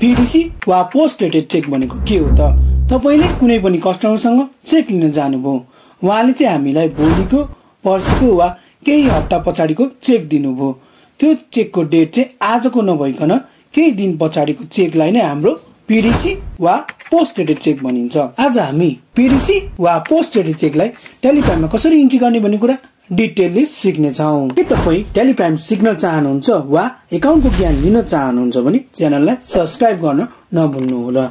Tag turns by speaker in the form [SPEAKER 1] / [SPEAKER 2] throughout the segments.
[SPEAKER 1] PDC वा post dated cheque भनेको के हो त? तपाईले कुनै पनि कस्टमरसँग चेक लिन जानुभयो, उहाँले चाहिँ हामीलाई भोलिको, पर्सिको वा केही हप्ता पछाडिको चेक दिनुभयो। त्यो चेकको डेट चाहिँ आजको नभइकन केही दिन पछाडिको चेकलाई नै हाम्रो पीडीसी वा पोस्ट डेटेड चेक भनिन्छ। आज हामी पीडीसी वा पोस्ट डेटेड चेकलाई टेलिप्राइममा कसरी इन्ट्री गर्ने भन्ने कुरा डिटेलली सिक्नेछौँ। के तपाईँ टेलिप्राइम सिक्न चाहनुहुन्छ वा एकाउन्टको ज्ञान लिन चाहनुहुन्छ भने च्यानललाई सब्स्क्राइब गर्न नभुल्नुहोला।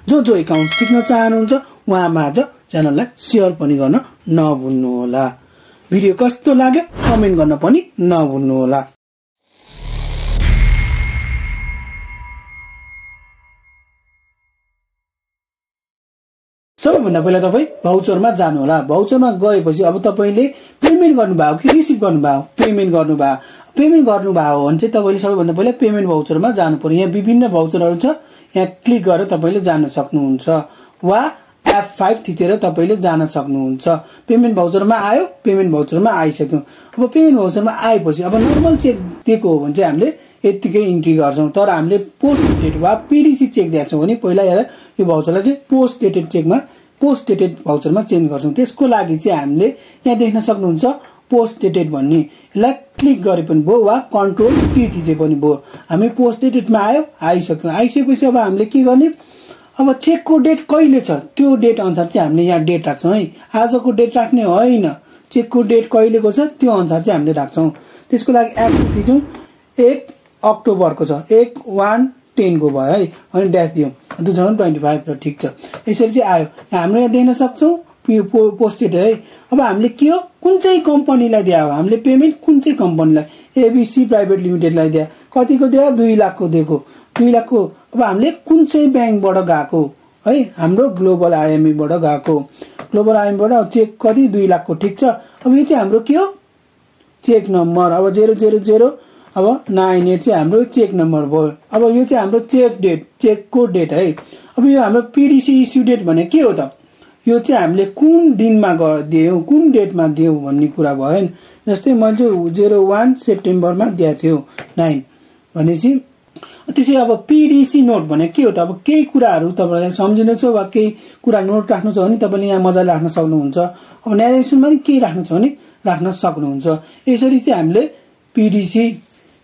[SPEAKER 1] जो एकाउन्ट सिक्न चाहनुहुन्छ उहाँमाझ च्यानललाई सेयर पनि गर्न नभुल्नुहोला। भिडियो कस्तो लाग्यो कमेन्ट गर्न पनि नभुल्नुहोला। सबैभन्दा पहिला तपाईँ भाउचरमा जानुहोला। भाउचरमा गएपछि अब तपाईँले पेमेन्ट गर्नुभयो कि रिसिभ गर्नुभयो, पेमेन्ट गर्नुभयो भने चाहिँ तपाईँले सबैभन्दा पहिला पेमेन्ट भाउचरमा जानु पर्यो। यहाँ विभिन्न भाउचरहरू छ, यहाँ क्लिक गरेर तपाईँले जान सक्नुहुन्छ वा F5 थिचेर तपाईँले जान सक्नुहुन्छ। पेमेन्ट भाउचरमा आयो, पेमेन्ट भाउचरमा आइसक्यो। अब पेमेन्ट भाउचरमा आएपछि अब नर्मल चेक दिएको हो भने चाहिँ हामीले यतिकै इन्ट्री गर्छौँ। तर हामीले पोस्ट डेटेड वा पीडीसी चेक दिएको छौँ भने पहिला यो भाउचरलाई चाहिँ पोस्ट डेटेड चेकमा, पोस्ट डेटेड भाउचरमा चेन्ज गर्छौँ। त्यसको लागि चाहिँ हामीले यहाँ देख्न सक्नुहुन्छ पोस्ट डेटेड भन्ने, यसलाई क्लिक गरे पनि भयो वा कन्ट्रोल टी थिचे पनि भयो। हामी पोस्ट डेटेडमा आइसक्यो। आइसकेपछि अब हामीले के गर्ने, अब चेकको डेट कहिले छ त्यो डेट अनुसार चाहिँ हामीले यहाँ डेट राख्छौँ है। आजको डेट राख्ने होइन, चेकको डेट कहिलेको छ त्यो अनुसार चाहिँ हामीले राख्छौँ। त्यसको लागि एप थिचौँ, 1 अक्टोबरको छ, 1/1/10 को भयो है, अनि ड्यास दियौँ 2025 र ठिक छ। यसरी चाहिँ आयो। हाम्रो यहाँ देख्न सक्छौँ पोस्ट डेटेड है। अब हामीले के हो, कुन चाहिँ कम्पनीलाई दियो, हामीले पेमेन्ट कुन चाहिँ कम्पनीलाई, एबीसी प्राइभेट लिमिटेडलाई दियो। कतिको दियो, 2 लाखको दिएको, 2 लाखको। अब हामीले कुन चाहिँ ब्याङ्कबाट गएको है, हाम्रो ग्लोबल आइएमईबाट गएको, ग्लोबल आइएमईबाट चेक कति, 2 लाखको ठिक छ। अब यो चाहिँ हाम्रो के हो, चेक नम्बर। अब 000 अब 98 चाहिँ हाम्रो चेक नम्बर भयो। अब यो चाहिँ हाम्रो चेक डेट, चेकको डेट है। अब यो हाम्रो पीडीसी इस्यु डेट भने के हो त, यो चाहिँ हामीले कुन दिनमा दियौँ, कुन डेटमा दियौँ भन्ने कुरा भयो हैन। जस्तै मैले चाहिँ 01 सेप्टेम्बरमा दिएको थियो 9 भनेपछि। त्यसै अब पीडीसी नोट भने के हो त, अब केही कुराहरू तपाईँलाई सम्झिनु छ वा केही कुरा नोट राख्नु छ भने तपाईँले यहाँ मजाले राख्न सक्नुहुन्छ। अब न्यारेसनमा पनि केही राख्नु छ भने राख्न सक्नुहुन्छ। यसरी चाहिँ हामीले पीडीसी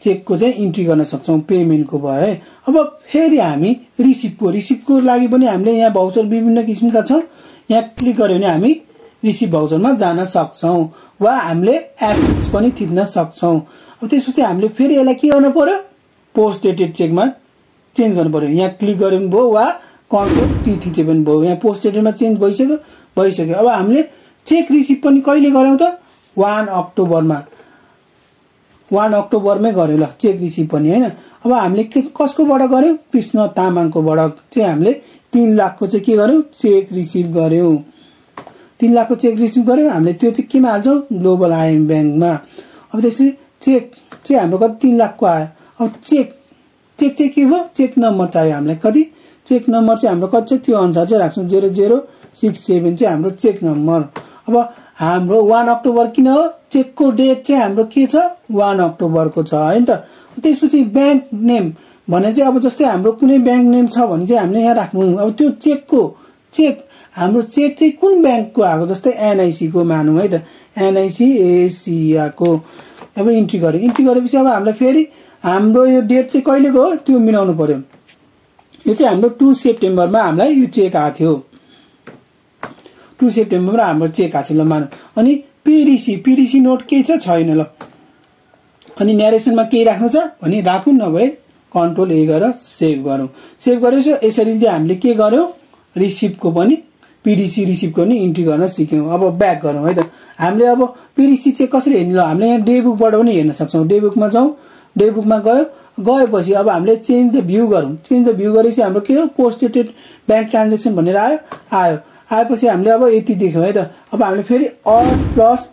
[SPEAKER 1] चेकको चाहिँ इन्ट्री गर्न सक्छौँ, पेमेन्टको भयो है। अब फेरि हामी रिसिभको लागि पनि हामीले यहाँ भाउचर विभिन्न किसिमका छ। यहाँ क्लिक गर्यो भने हामी रिसिभ भाउचरमा जान सक्छौँ वा हामीले एप्स पनि थिच्न सक्छौँ। अब त्यसपछि हामीले फेरि यसलाई के गर्नु पर्यो, पोस्ट डेटेड चेकमा चेन्ज गर्नु पर्यो। यहाँ क्लिक गर्यो पनि भयो वा कन्ट्रोल टी थिचे पनि भयो। यहाँ पोस्ट डेटेडमा चेन्ज भइसक्यो। अब हामीले चेक रिसिभ पनि कहिले गऱ्यौँ त, 1 अक्टोबरमा, 1 अक्टोबरमै गर्यो ल चेक रिसिभ पनि होइन। अब हामीले कसकोबाट गर्यौँ, कृष्ण तामाङकोबाट चाहिँ हामीले 3 लाखको चाहिँ के गर्यौँ, चेक रिसिभ गर्यौँ। 3 लाखको चेक रिसिभ गर्यौँ। हामीले त्यो चाहिँ केमा हाल्छौँ, ग्लोबल आइएम ब्याङ्कमा। अब त्यसपछि चेक चाहिँ हाम्रो कति, 3 लाखको आयो। अब चेक चाहिँ के भयो, चेक नम्बर चाहियो हामीलाई। कति चेक नम्बर चाहिँ हाम्रो कति छ त्यो अनुसार चाहिँ राख्छौँ, 0067 चाहिँ हाम्रो चेक नम्बर। अब हाम्रो 1 अक्टोबर किन हो, चेकको डेट चाहिँ हाम्रो के छ, 1 अक्टोबरको छ है त। त्यसपछि ब्याङ्क नेम भने चाहिँ अब जस्तै हाम्रो कुनै ब्याङ्क नेम छ भने चाहिँ हामीले यहाँ राख्नु। अब त्यो हाम्रो चेक चाहिँ कुन ब्याङ्कको आएको, जस्तै एनआइसी को मानौँ है त, एनआइसी एसियाको। अब इन्ट्री गरेपछि अब हामीलाई फेरि हाम्रो यो डेट चाहिँ कहिलेको हो त्यो मिलाउनु पर्यो। यो चाहिँ हाम्रो 2 सेप्टेम्बरमा हामीलाई यो चेक आएको थियो, 2 सेप्टेम्बरमा हाम्रो चेक आएको थियो ल मानौँ। अनि पीडीसी नोट केही छैन ल। अनि न्यारेसनमा केही राख्नु छ भने राखौँ, नभए कन्ट्रोल ए गरेर सेभ गरौँ। सेभ गरेपछि यसरी चाहिँ हामीले के गर्यौँ, रिसिभको पनि, पीडीसी रिसिभको पनि इन्ट्री गर्न सिक्यौँ। अब ब्याक गरौँ है त। हामीले अब पीडीसी चाहिँ कसरी हेर्ने ल, हामीले यहाँ डे बुकबाट पनि हेर्न सक्छौँ। डे बुकमा जाउँ, डे बुकमा गएपछि अब हामीले चेन्ज द भ्यू गरौँ। चेन्ज द भ्यू गरेपछि हाम्रो के हो, पोस्ट डेटेड ब्याङ्क ट्रान्जेक्सन भनेर आएपछि हामीले अब यति देख्यौँ है त। अब हामीले फेरि अल प्लस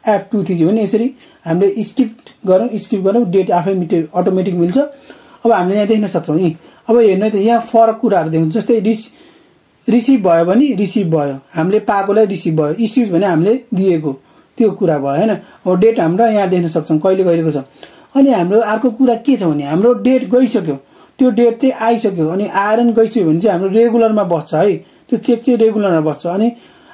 [SPEAKER 1] F2 थिच्यो भने यसरी हामीले स्किप गरौँ, डेट आफै अटोमेटिक मिल्छ। अब हामीले यहाँ देख्न सक्छौँ यी। अब हेर्नु त यहाँ फरक कुराहरू देख्नु, जस्तै रिसिभ भयो भने रिसिभ भयो, हामीले पाएकोलाई रिसिभ भयो, इस्युज भने हामीले दिएको त्यो कुरा भयो हैन। अब डेट हाम्रो यहाँ देख्न सक्छौँ कहिले कहिलेको छ। अनि हाम्रो अर्को कुरा के छ भने हाम्रो डेट गइसक्यो, त्यो डेट चाहिँ आइसक्यो अनि आएर नि गइसक्यो भने चाहिँ हाम्रो रेगुलरमा बस्छ है, त्यो चेक चाहिँ रेगुलरमा बस्छ। अनि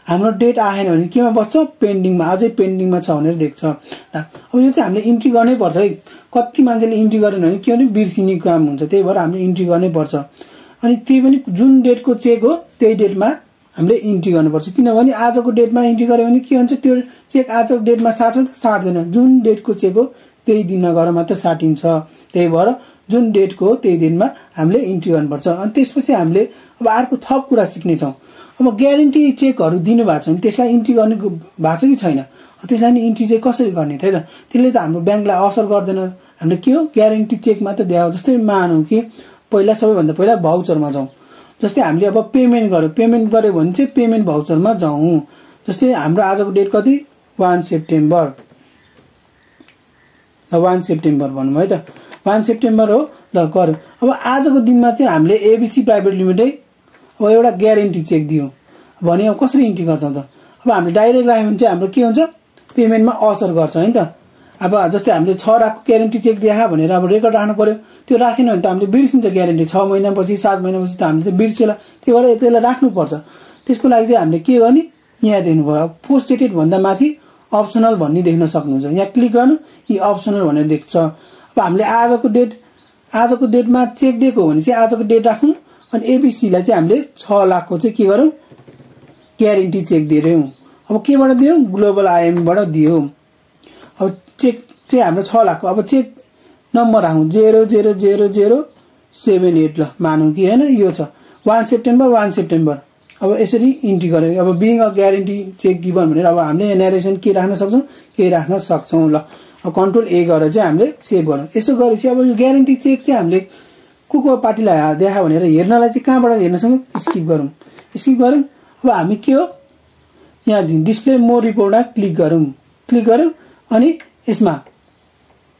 [SPEAKER 1] हाम्रो डेट आएन भने केमा बस्छ, पेन्डिङमा, अझै पेन्डिङमा छ भनेर देख्छ। अब यो चाहिँ हामीले इन्ट्री गर्नै पर्छ है। कति मान्छेले इन्ट्री गरेन भने के भने बिर्सिने काम हुन्छ, त्यही भएर हामीले इन्ट्री गर्नै पर्छ। अनि त्यही पनि जुन डेटको चेक हो त्यही डेटमा हामीले इन्ट्री गर्नुपर्छ, किनभने आजको डेटमा इन्ट्री गर्यो भने के हुन्छ, त्यो चेक आजको डेटमा साट्छ त साट्दैन, जुन डेटको चेक हो त्यही दिनमा गएर मात्र साटिन्छ। त्यही भएर जुन डेटको हो त्यही दिनमा हामीले इन्ट्री गर्नुपर्छ। अनि त्यसपछि हामीले अब अर्को थप कुरा सिक्नेछौँ। अब ग्यारेन्टी चेकहरू दिनु भएको छ भने त्यसलाई इन्ट्री गर्ने भएको छ कि छैन, त्यसलाई नि इन्ट्री चाहिँ कसरी गर्ने त है त। त्यसले त हाम्रो ब्याङ्कलाई असर गर्दैन, हामीले के हो ग्यारेन्टी चेक मात्र दिएको। जस्तै मानौँ कि पहिला सबैभन्दा पहिला भाउचरमा जाउँ। जस्तै हामीले अब पेमेन्ट गर्यो भने चाहिँ पेमेन्ट भाउचरमा जाउँ। जस्तै हाम्रो आजको डेट कति, 1 सेप्टेम्बर, 1 सेप्टेम्बर भनौँ है त, 1 सेप्टेम्बर हो ल गर्यो। अब आजको दिनमा चाहिँ हामीले एबिसी प्राइभेट लिमिटेड अब एउटा ग्यारेन्टी चेक दियो भने अब कसरी इन्ट्री गर्छौँ त। अब हामीले डाइरेक्ट राख्यो भने चाहिँ हाम्रो के हुन्छ, पेमेन्टमा असर गर्छ है त। अब जस्तै हामीले 6 लाखको ग्यारेन्टी चेक दिए भनेर अब रेकर्ड राख्नु पर्यो, त्यो राखेन भने त हामीले बिर्सिन्छ ग्यारेन्टी, 6 महिनापछि 7 महिनापछि त हामीले त बिर्सेला। त्यही भएर त्यसलाई राख्नुपर्छ। त्यसको लागि चाहिँ हामीले के गर्ने, यहाँ देख्नु भयो पोस्ट डेटेड भन्दा माथि अप्सनल भन्ने देख्न सक्नुहुन्छ, यहाँ क्लिक गर्नु, यी अप्सनल भनेर देख्छ। अब हामीले आजको डेटमा चेक दिएको हो भने चाहिँ आजको डेट राख्नु। अनि एबिसीलाई चाहिँ हामीले 6 लाखको चाहिँ के गरौँ, ग्यारेन्टी चेक दियौँ। अब केबाट दियौँ, ग्लोबल आइएमबाट दियौँ। अब चेक चाहिँ हाम्रो 6 लाखको, अब चेक नम्बर राखौँ 0000078 ल मानौँ कि होइन, यो छ 1 सेप्टेम्बर। अब यसरी इन्ट्री गरेँ। अब being a guarantee check given भनेर अब हामीले नेरेसन के राख्न सक्छौँ, के राख्न सक्छौँ। ल अब कन्ट्रोल ए गरेर चाहिँ हामीले सेभ गरौँ। यसो गरेपछि अब यो ग्यारेन्टी चेक चाहिँ हामीले को पार्टीलाई देखा भनेर हेर्नलाई चाहिँ कहाँबाट हेर्न सक्छौँ, स्किप गरौँ। अब हामी के हो, यहाँ डिस्प्ले मोर रिपोर्टमा क्लिक गरौँ अनि यसमा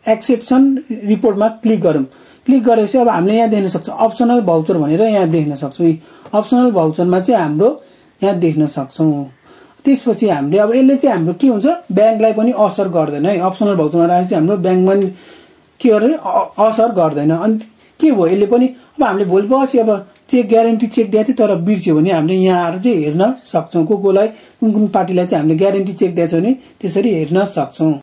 [SPEAKER 1] एक्सेप्सन रिपोर्टमा क्लिक गरौँ। क्लिक गरेपछि अब हामीले यहाँ देख्न सक्छौँ अप्सनल भाउचर भनेर यहाँ देख्न सक्छौँ। अप्सनल भाउचरमा चाहिँ हाम्रो यहाँ देख्न सक्छौँ। त्यसपछि हामीले अब यसले चाहिँ हाम्रो के हुन्छ, ब्याङ्कलाई पनि असर गर्दैन है। अप्सनल भाउचरमा राखेर चाहिँ हाम्रो ब्याङ्कमा के गर्ने असर गर्दैन। अनि के भयो यसले पनि, अब हामीले भोलि पर्सि अब चेक ग्यारेन्टी चेक दिएको थियो तर बिर्स्यो भने हामीले यहाँ आएर चाहिँ हेर्न सक्छौँ, कोलाई कुन पार्टीलाई चाहिँ हामीले ग्यारेन्टी चेक दिएको छ भने त्यसरी हेर्न सक्छौँ।